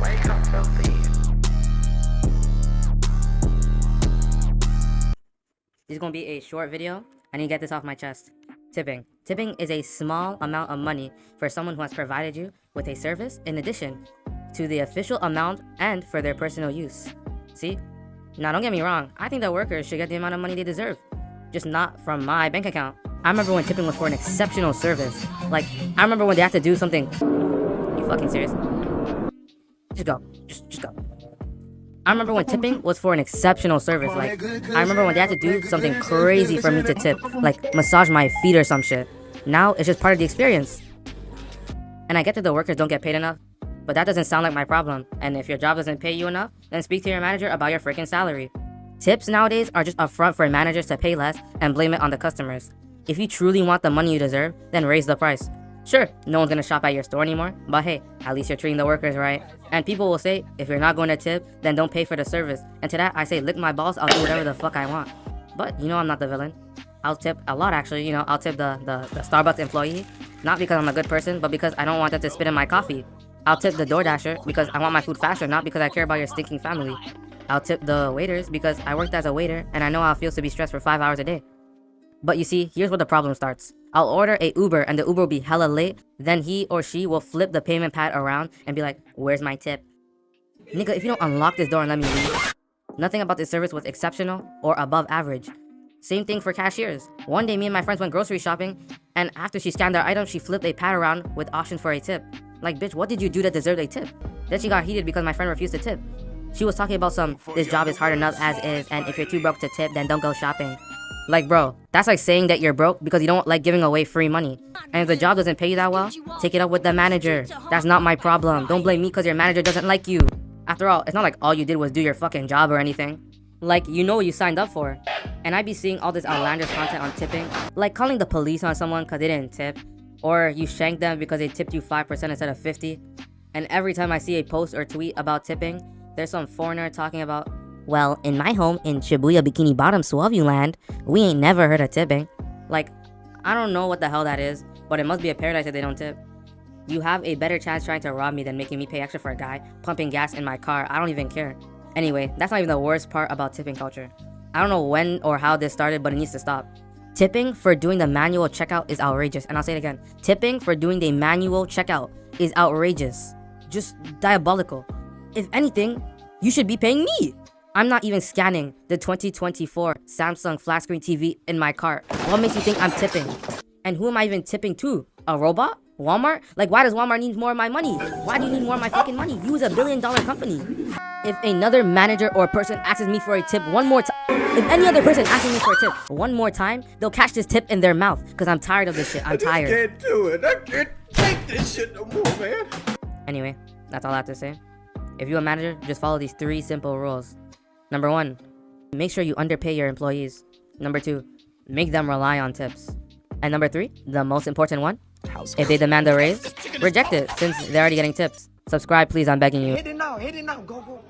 Wake up, filthy. This is gonna be a short video. I need to get this off my chest. Tipping. Tipping is a small amount of money for someone who has provided you with a service in addition to the official amount and for their personal use. See? Now don't get me wrong, I think that workers should get the amount of money they deserve. Just not from my bank account. I remember when tipping was for an exceptional service. Like, I remember when they had to do something. You fucking serious? Just go. Just go. I remember when tipping was for an exceptional service. Like, I remember when they had to do something crazy for me to tip. Like, massage my feet or some shit. Now, it's just part of the experience. And I get that the workers don't get paid enough, but that doesn't sound like my problem. And if your job doesn't pay you enough, then speak to your manager about your freaking salary. Tips nowadays are just a front for managers to pay less and blame it on the customers. If you truly want the money you deserve, then raise the price. Sure, no one's gonna shop at your store anymore, but hey, at least you're treating the workers right. And people will say, if you're not going to tip, then don't pay for the service. And to that, I say, lick my balls, I'll do whatever the fuck I want. But, you know I'm not the villain. I'll tip a lot actually, you know, I'll tip the Starbucks employee. Not because I'm a good person, but because I don't want them to spit in my coffee. I'll tip the DoorDasher because I want my food faster, not because I care about your stinking family. I'll tip the waiters because I worked as a waiter and I know how it feels to be stressed for 5 hours a day. But you see, here's where the problem starts. I'll order a Uber and the Uber will be hella late. Then he or she will flip the payment pad around and be like, where's my tip? Nigga, if you don't unlock this door and let me leave. Nothing about this service was exceptional or above average. Same thing for cashiers. One day me and my friends went grocery shopping and after she scanned our items, she flipped a pad around with options for a tip. Like, bitch, what did you do that deserved a tip? Then she got heated because my friend refused to tip. She was talking about this job is hard enough as is, and if you're too broke to tip, then don't go shopping. Like, bro, that's like saying that you're broke because you don't like giving away free money. And if the job doesn't pay you that well, take it up with the manager. That's not my problem. Don't blame me because your manager doesn't like you. After all, it's not like all you did was do your fucking job or anything. Like, you know what you signed up for. And I be seeing all this outlandish content on tipping, like calling the police on someone because they didn't tip, or you shanked them because they tipped you 5% instead of 50. And every time I see a post or tweet about tipping, there's some foreigner talking about, well, in my home in Shibuya Bikini Bottom, Swaziland, we ain't never heard of tipping. Like, I don't know what the hell that is, but it must be a paradise if they don't tip. You have a better chance trying to rob me than making me pay extra for a guy pumping gas in my car. I don't even care. Anyway, that's not even the worst part about tipping culture. I don't know when or how this started, but it needs to stop. Tipping for doing the manual checkout is outrageous. And I'll say it again. Tipping for doing the manual checkout is outrageous. Just diabolical. If anything, you should be paying me. I'm not even scanning the 2024 Samsung flat screen TV in my cart. What makes you think I'm tipping? And who am I even tipping to? A robot? Walmart? Like, why does Walmart need more of my money? Why do you need more of my fucking money? You is a billion-dollar company. If another manager or person asks me for a tip one more time, if any other person asks me for a tip one more time, they'll catch this tip in their mouth. Because I'm tired of this shit. I'm tired. I can't do it. I can't take this shit no more, man. Anyway, that's all I have to say. If you're a manager, just follow these 3 simple rules. Number 1, make sure you underpay your employees. Number 2, make them rely on tips. And number 3, the most important one, if they demand a raise, reject it since they're already getting tips. Subscribe, please, I'm begging you. Hit it now, go.